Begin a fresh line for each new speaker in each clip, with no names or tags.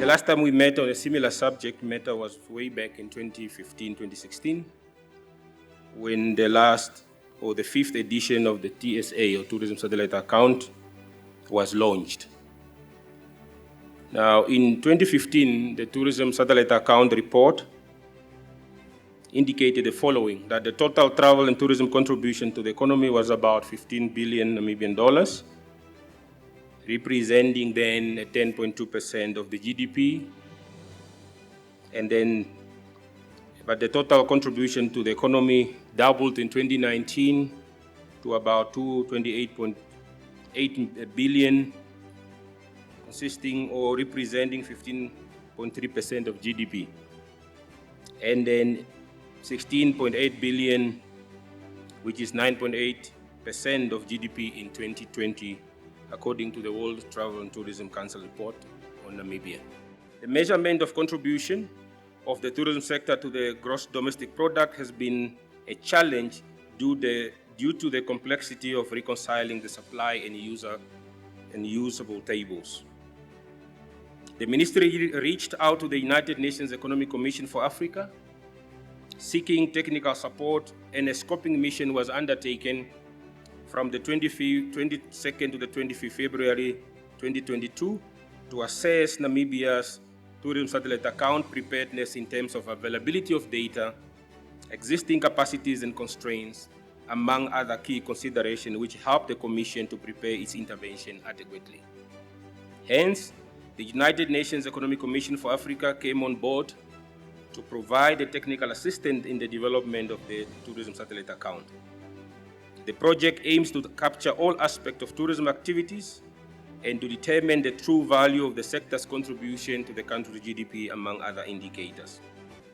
last time we met on a similar subject matter was way back in 2015, 2016, when the fifth edition of the TSA, or Tourism Satellite Account, was launched. Now, in 2015, the Tourism Satellite Account report indicated the following, that the total travel and tourism contribution to the economy was about 15 billion Namibian dollars, representing then 10.2% of the GDP. But the total contribution to the economy doubled in 2019 to about 28.8 billion, consisting or representing 15.3% of GDP. And then 16.8 billion, which is 9.8% of GDP in 2020, according to the World Travel and Tourism Council report on Namibia. The measurement of contribution of the tourism sector to the gross domestic product has been a challenge due to the complexity of reconciling the supply and usable tables. The ministry reached out to the United Nations Economic Commission for Africa, seeking technical support, and a scoping mission was undertaken from the 22nd to the 25th February 2022 to assess Namibia's tourism satellite account preparedness in terms of availability of data, existing capacities and constraints, among other key considerations which helped the Commission to prepare its intervention adequately. Hence, the United Nations Economic Commission for Africa came on board to provide a technical assistance in the development of the tourism satellite account. The project aims to capture all aspects of tourism activities and to determine the true value of the sector's contribution to the country's GDP, among other indicators.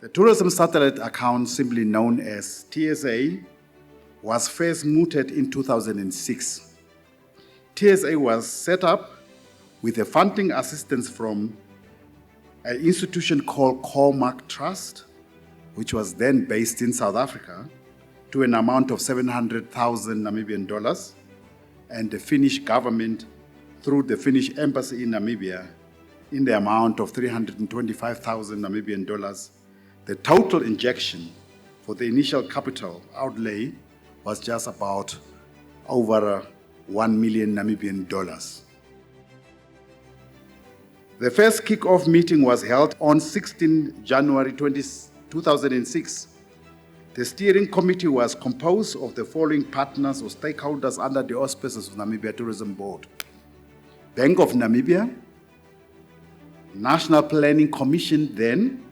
The Tourism Satellite Account, simply known as TSA, was first mooted in 2006. TSA was set up with a funding assistance from an institution called Cormac Trust, which was then based in South Africa, to an amount of 700,000 Namibian dollars, and the Finnish government through the Finnish embassy in Namibia in the amount of 325,000 Namibian dollars. The total injection for the initial capital outlay was just about over 1 million Namibian dollars. The first kick-off meeting was held on 16 January 2006. The steering committee was composed of the following partners or stakeholders under the auspices of Namibia Tourism Board: Bank of Namibia, National Planning Commission then,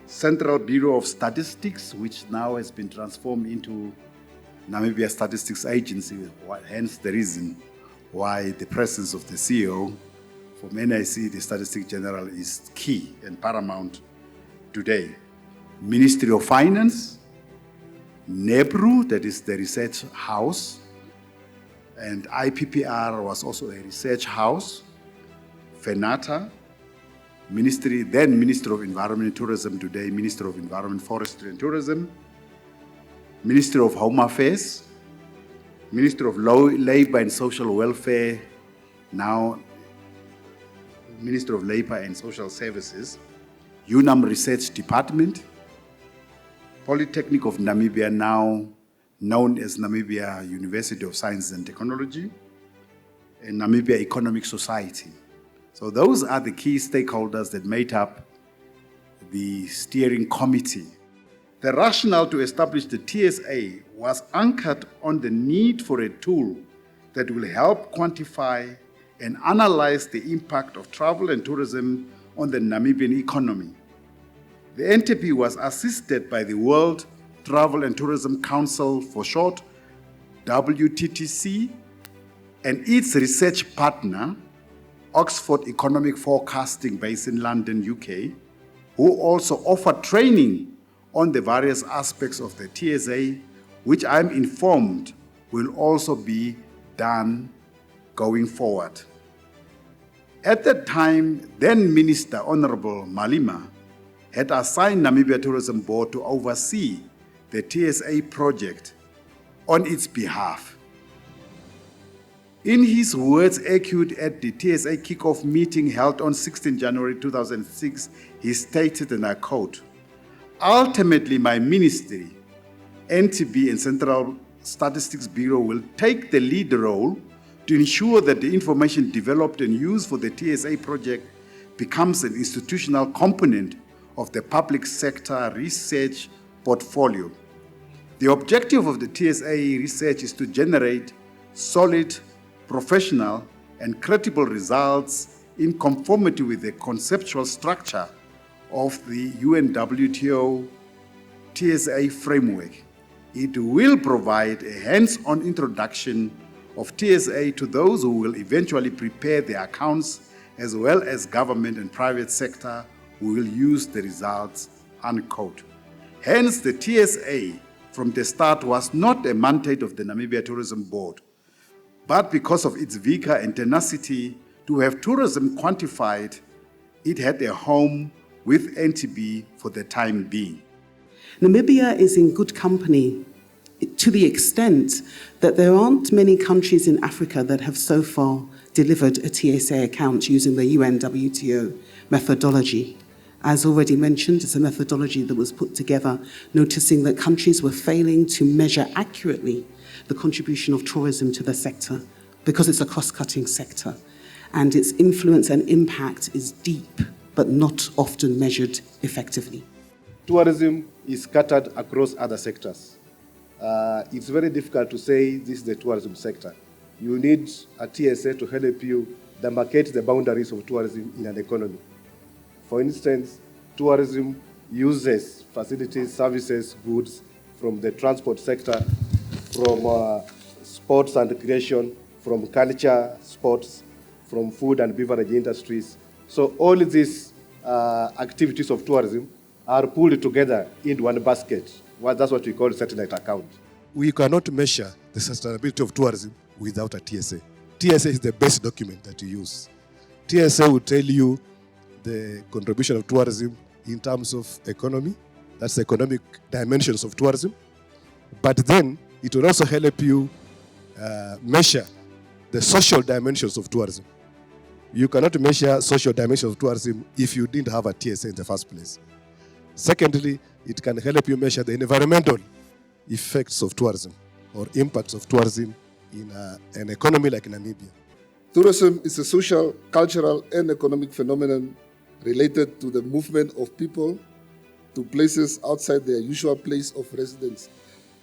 Central Bureau of Statistics, which now has been transformed into Namibia Statistics Agency, hence the reason why the presence of the CEO from NIC, the Statistics General, is key and paramount today. Ministry of Finance, NEBRU, that is the research house, and IPPR was also a research house, FENATA, then Minister of Environment and Tourism, today Minister of Environment, Forestry and Tourism, Minister of Home Affairs, Minister of Labor and Social Welfare, now Minister of Labor and Social Services, UNAM Research Department, Polytechnic of Namibia, now known as Namibia University of Science and Technology, and Namibia Economic Society. So those are the key stakeholders that made up the steering committee. The rationale to establish the TSA was anchored on the need for a tool that will help quantify and analyze the impact of travel and tourism on the Namibian economy. The NTP was assisted by the World Travel and Tourism Council, for short, WTTC, and its research partner, Oxford Economic Forecasting, based in London, UK, who also offered training on the various aspects of the TSA, which I'm informed will also be done going forward. At that time, then Minister Honorable Malema had assigned Namibia Tourism Board to oversee the TSA project on its behalf. In his words echoed at the TSA kickoff meeting held on 16 January 2006, he stated, and I quote, "Ultimately, my ministry, NTB and Central Statistics Bureau will take the lead role to ensure that the information developed and used for the TSA project becomes an institutional component of the public sector research portfolio. The objective of the TSA research is to generate solid, professional, and credible results in conformity with the conceptual structure of the UNWTO TSA framework. It will provide a hands-on introduction of TSA to those who will eventually prepare the accounts, as well as government and private sector who will use the results," unquote. Hence, the TSA from the start was not a mandate of the Namibia Tourism Board, but because of its vigor and tenacity to have tourism quantified, it had a home with NTB for the time being.
Namibia is in good company to the extent that there aren't many countries in Africa that have so far delivered a TSA account using the UNWTO methodology. As already mentioned, it's a methodology that was put together noticing that countries were failing to measure accurately the contribution of tourism to the sector because it's a cross-cutting sector and its influence and impact is deep but not often measured effectively.
Tourism is scattered across other sectors. It's very difficult to say this is the tourism sector. You need a TSA to help you demarcate the boundaries of tourism in an economy. For instance, tourism uses facilities, services, goods from the transport sector, from sports and recreation, from culture, sports, from food and beverage industries. So all these activities of tourism are pulled together in one basket. That's what we call satellite account.
We cannot measure the sustainability of tourism without a TSA. TSA is the best document that you use. TSA will tell you the contribution of tourism in terms of economy, that's the economic dimensions of tourism, but then it will also help you measure the social dimensions of tourism. You cannot measure social dimensions of tourism if you didn't have a TSA in the first place. Secondly, it can help you measure the environmental effects of tourism or impacts of tourism in an economy like Namibia.
Tourism is a social, cultural, and economic phenomenon related to the movement of people to places outside their usual place of residence.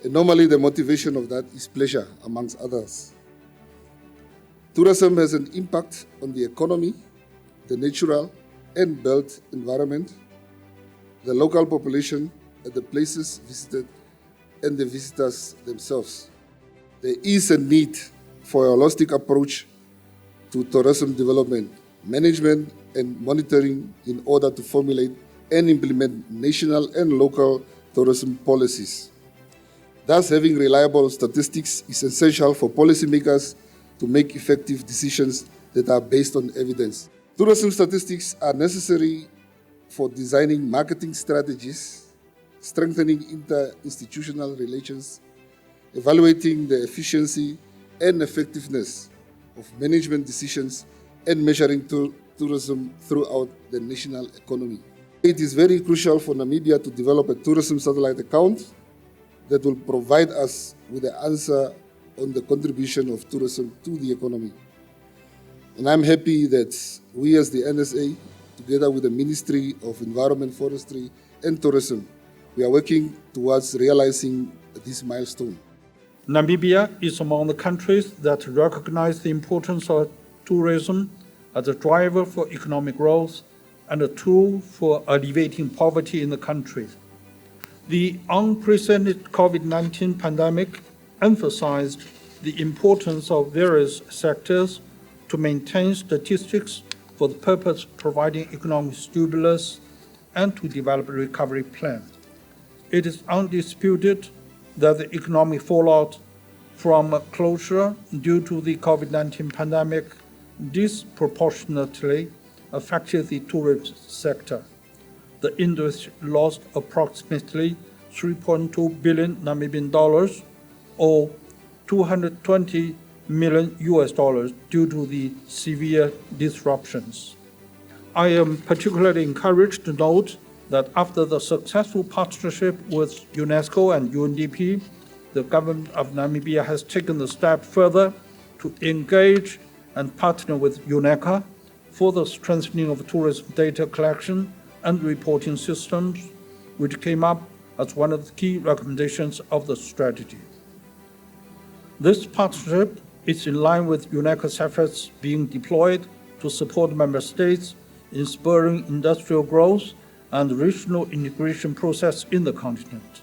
And normally the motivation of that is pleasure, amongst others. Tourism has an impact on the economy, the natural and built environment, the local population at the places visited, and the visitors themselves. There is a need for a holistic approach to tourism development, management, and monitoring in order to formulate and implement national and local tourism policies. Thus, having reliable statistics is essential for policymakers to make effective decisions that are based on evidence. Tourism statistics are necessary for designing marketing strategies, strengthening inter-institutional relations, evaluating the efficiency and effectiveness of management decisions, and measuring tourism throughout the national economy. It is very crucial for Namibia to develop a tourism satellite account that will provide us with the answer on the contribution of tourism to the economy. And I'm happy that we as the NSA, together with the Ministry of Environment, Forestry and Tourism, we are working towards realizing this milestone.
Namibia is among the countries that recognize the importance of tourism as a driver for economic growth and a tool for alleviating poverty in the country. The unprecedented COVID-19 pandemic emphasized the importance of various sectors to maintain statistics for the purpose of providing economic stimulus and to develop a recovery plan. It is undisputed that the economic fallout from closure due to the COVID-19 pandemic disproportionately affected the tourism sector. The industry lost approximately 3.2 billion Namibian dollars or $220 million due to the severe disruptions. I am particularly encouraged to note that after the successful partnership with UNESCO and UNDP, the government of Namibia has taken the step further to engage and partner with UNECA for the strengthening of tourism data collection and reporting systems, which came up as one of the key recommendations of the strategy. This partnership is in line with UNECA's efforts being deployed to support member states in spurring industrial growth and regional integration process in the continent.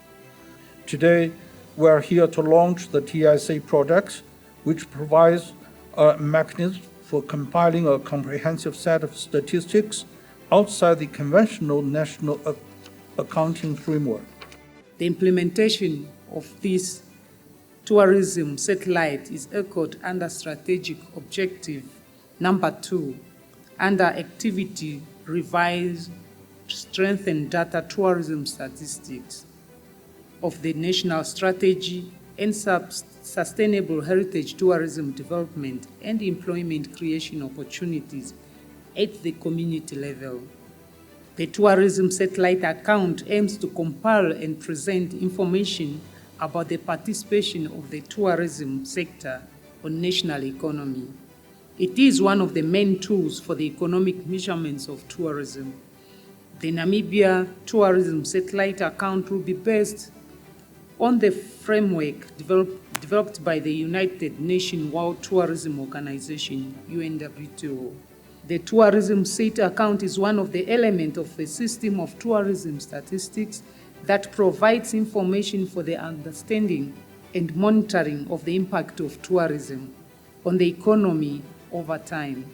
Today, we are here to launch the TSA project, which provides a mechanism for compiling a comprehensive set of statistics outside the conventional national accounting framework.
The implementation of this tourism satellite is echoed under strategic objective number 2, under activity revise, strengthen data tourism statistics of the national strategy and sustainable heritage tourism development and employment creation opportunities at the community level. The tourism satellite account aims to compile and present information about the participation of the tourism sector on national economy. It is one of the main tools for the economic measurements of tourism. The Namibia Tourism Satellite Account will be based on the framework developed by the United Nations World Tourism Organization, UNWTO. The tourism site account is one of the elements of the system of tourism statistics that provides information for the understanding and monitoring of the impact of tourism on the economy over time.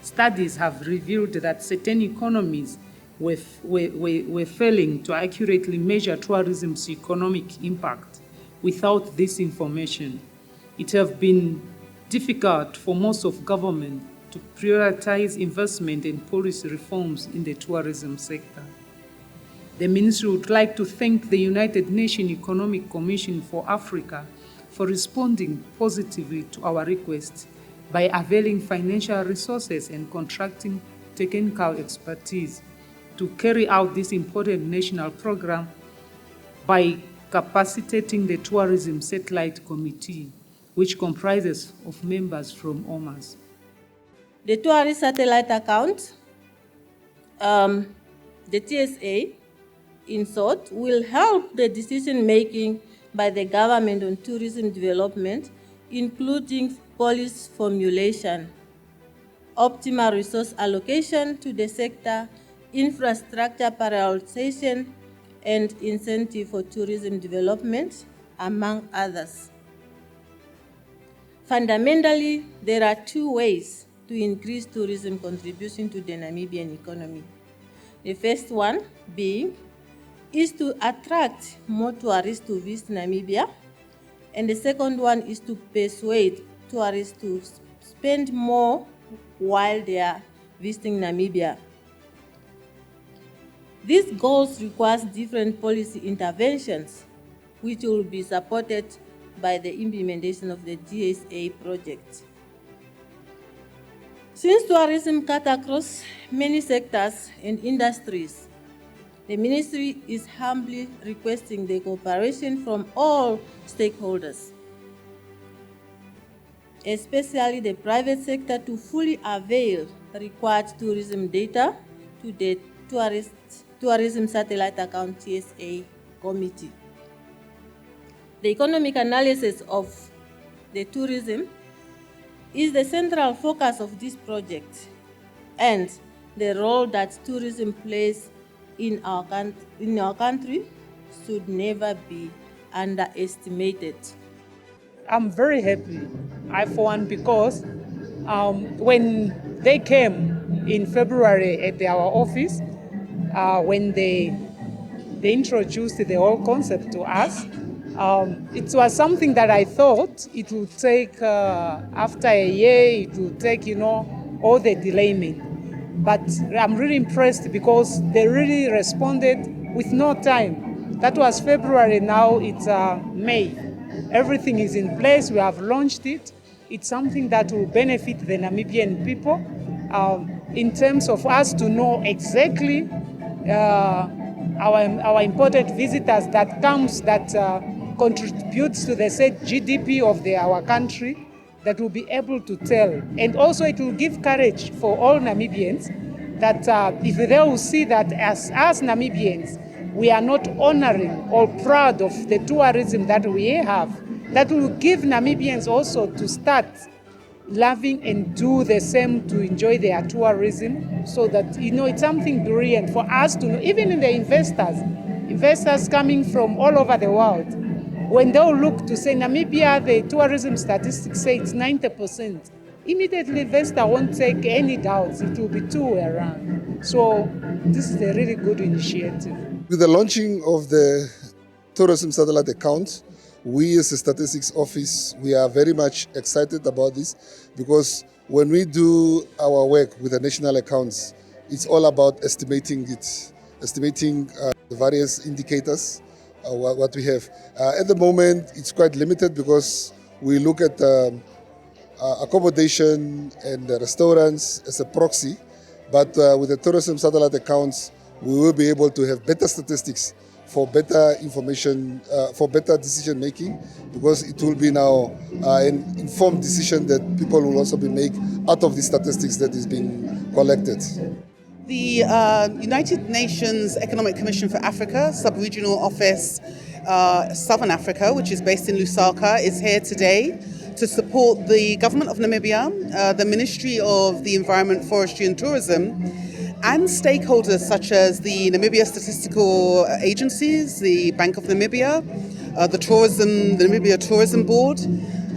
Studies have revealed that certain economies were failing to accurately measure tourism's economic impact without this information. It has been difficult for most of government to prioritize investment and policy reforms in the tourism sector. The Ministry would like to thank the United Nations Economic Commission for Africa for responding positively to our request by availing financial resources and contracting technical expertise to carry out this important national program by capacitating the Tourism Satellite Committee, which comprises of members from OMAS.
The Tourist Satellite Account, the TSA, in short, will help the decision-making by the government on tourism development, including policy formulation, optimal resource allocation to the sector, infrastructure prioritization, and incentive for tourism development, among others. Fundamentally, there are two ways to increase tourism contribution to the Namibian economy. The first one being is to attract more tourists to visit Namibia, and the second one is to persuade tourists to spend more while they are visiting Namibia. These goals require different policy interventions, which will be supported by the implementation of the TSA project. Since tourism cuts across many sectors and industries, the Ministry is humbly requesting the cooperation from all stakeholders, especially the private sector, to fully avail required tourism data to the Tourism Satellite Account TSA Committee. The economic analysis of the tourism is the central focus of this project, and the role that tourism plays in our country should never be underestimated.
I'm very happy, for one, because when they came in February at our office, when they introduced the whole concept to us, it was something that I thought it would take, after a year, it would take, all the delayment. But I'm really impressed because they really responded with no time. That was February, now it's May. Everything is in place. We have launched it. It's something that will benefit the Namibian people in terms of us to know exactly our important visitors that contributes to the said GDP of our country, that will be able to tell. And also it will give courage for all Namibians that if they will see that as Namibians, we are not honoring or proud of the tourism that we have, that will give Namibians also to start loving and do the same to enjoy their tourism, so that, it's something brilliant for us to know, even in the investors coming from all over the world. When they'll look to say Namibia, the tourism statistics say it's 90%. Immediately, investor won't take any doubts. It will be two way around. So this is a really good initiative.
With the launching of the tourism satellite account, we as the Statistics Office, we are very much excited about this, because when we do our work with the national accounts, it's all about estimating the various indicators, what we have. At the moment, it's quite limited because we look at accommodation and the restaurants as a proxy, but with the tourism satellite accounts, we will be able to have better statistics for better information, for better decision making, because it will be now an informed decision that people will also be made out of the statistics that is being collected.
The United Nations Economic Commission for Africa, Sub-Regional Office, Southern Africa, which is based in Lusaka, is here today to support the government of Namibia, the Ministry of the Environment, Forestry and Tourism, and stakeholders such as the Namibia Statistical Agencies, the Bank of Namibia, the Namibia Tourism Board,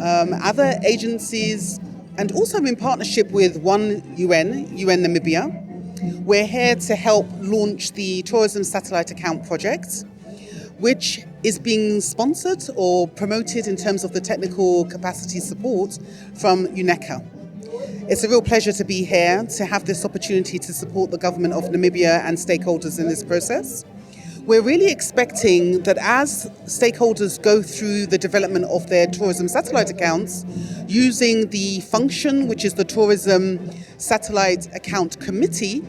other agencies, and also in partnership with UN Namibia. We're here to help launch the Tourism Satellite Account project, which is being sponsored or promoted in terms of the technical capacity support from UNECA. It's a real pleasure to be here, to have this opportunity to support the government of Namibia and stakeholders in this process. We're really expecting that as stakeholders go through the development of their tourism satellite accounts, using the function, which is the Tourism Satellite Account Committee,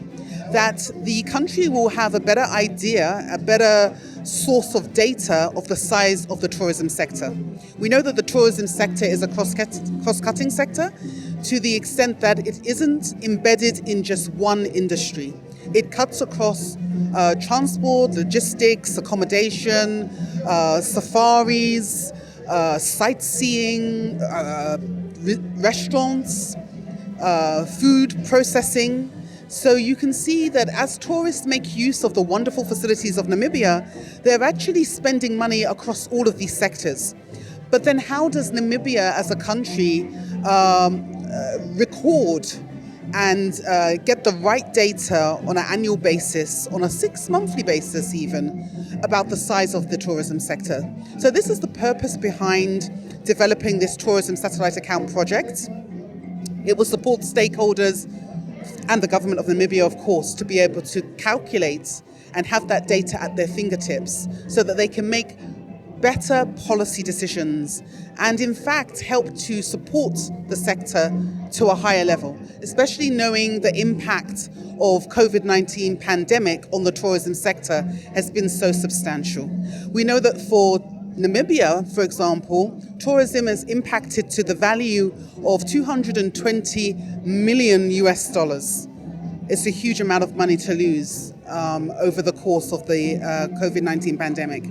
that the country will have a better idea, a better source of data of the size of the tourism sector. We know that the tourism sector is a cross-cutting sector to the extent that it isn't embedded in just one industry. It cuts across transport, logistics, accommodation, safaris, sightseeing, restaurants, food processing. So you can see that as tourists make use of the wonderful facilities of Namibia, they're actually spending money across all of these sectors. But then how does Namibia as a country record and get the right data on an annual basis, on a 6-monthly basis even, about the size of the tourism sector? So this is the purpose behind developing this tourism satellite account project. It will support stakeholders and the government of Namibia, of course, to be able to calculate and have that data at their fingertips so that they can make better policy decisions and, in fact, help to support the sector to a higher level, especially knowing the impact of COVID-19 pandemic on the tourism sector has been so substantial. We know that for Namibia, for example, tourism has impacted to the value of $220 million US. It's a huge amount of money to lose over the course of the COVID-19 pandemic.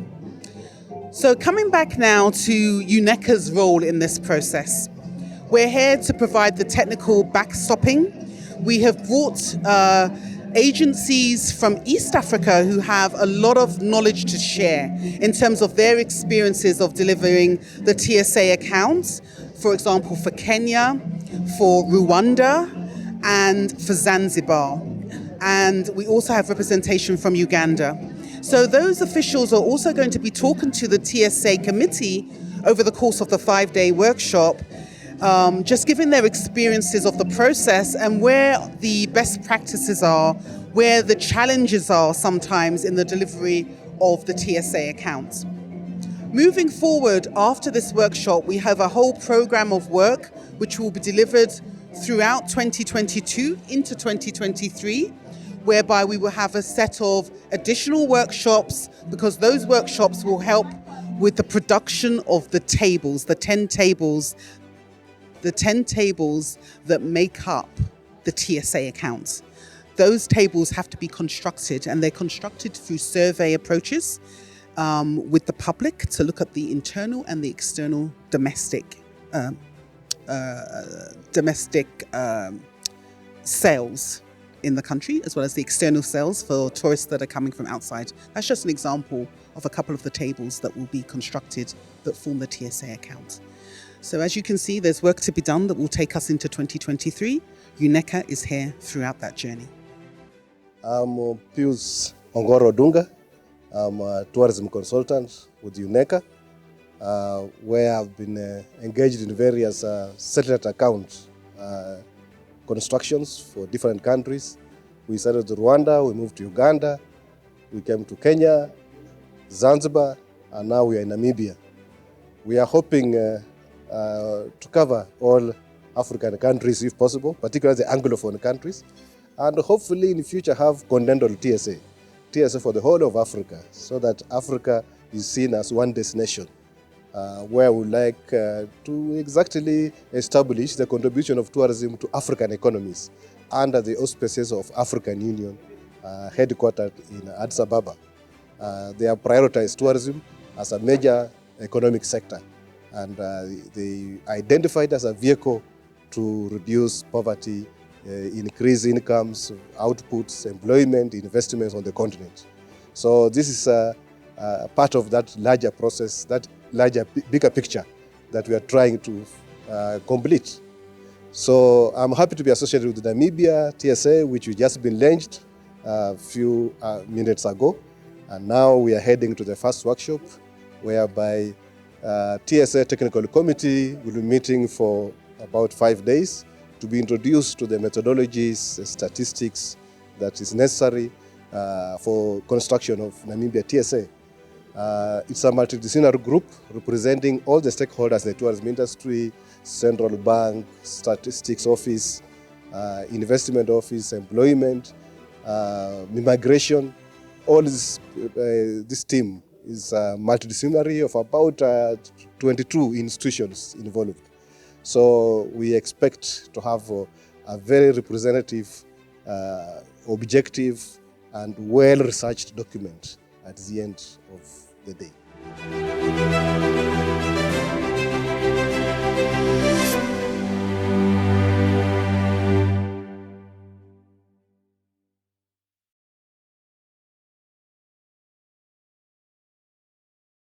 So coming back now to UNECA's role in this process, we're here to provide the technical backstopping. We have brought agencies from East Africa who have a lot of knowledge to share in terms of their experiences of delivering the TSA accounts, for example, for Kenya, for Rwanda, and for Zanzibar. And we also have representation from Uganda. So those officials are also going to be talking to the TSA committee over the course of the 5-day workshop, just giving their experiences of the process and where the best practices are, where the challenges are sometimes in the delivery of the TSA accounts. Moving forward after this workshop, we have a whole program of work which will be delivered throughout 2022 into 2023, whereby we will have a set of additional workshops, because those workshops will help with the production of the tables, the 10 tables that make up the TSA accounts. Those tables have to be constructed, and they're constructed through survey approaches with the public to look at the internal and the external domestic sales in the country, as well as the external sales for tourists that are coming from outside. That's just an example of a couple of the tables that will be constructed that form the TSA account. So as you can see, there's work to be done that will take us into 2023. UNECA is here throughout that journey.
I'm Pius Ongoro Dunga. I'm a tourism consultant with UNECA, where I've been engaged in various satellite account constructions for different countries. We started with Rwanda, we moved to Uganda, we came to Kenya, Zanzibar, and now we are in Namibia. We are hoping to cover all African countries if possible, particularly the Anglophone countries, and hopefully in the future have continental TSA for the whole of Africa, so that Africa is seen as one destination, where we would like to exactly establish the contribution of tourism to African economies under the auspices of African Union, headquartered in Addis Ababa. They have prioritized tourism as a major economic sector, and they identified as a vehicle to reduce poverty, increase incomes, outputs, employment, investments on the continent. So this is part of that larger process, that larger, bigger picture that we are trying to complete. So I'm happy to be associated with the Namibia TSA, which we just been launched a few minutes ago. And now we are heading to the first workshop, whereby TSA Technical Committee will be meeting for about 5 days to be introduced to the methodologies, statistics that is necessary for construction of Namibia TSA. It's a multidisciplinary group representing all the stakeholders in the tourism industry: Central Bank, Statistics Office, Investment Office, Employment, Immigration. All this team is multidisciplinary of about 22 institutions involved. So we expect to have a very representative, objective, and well-researched document at the end of the day.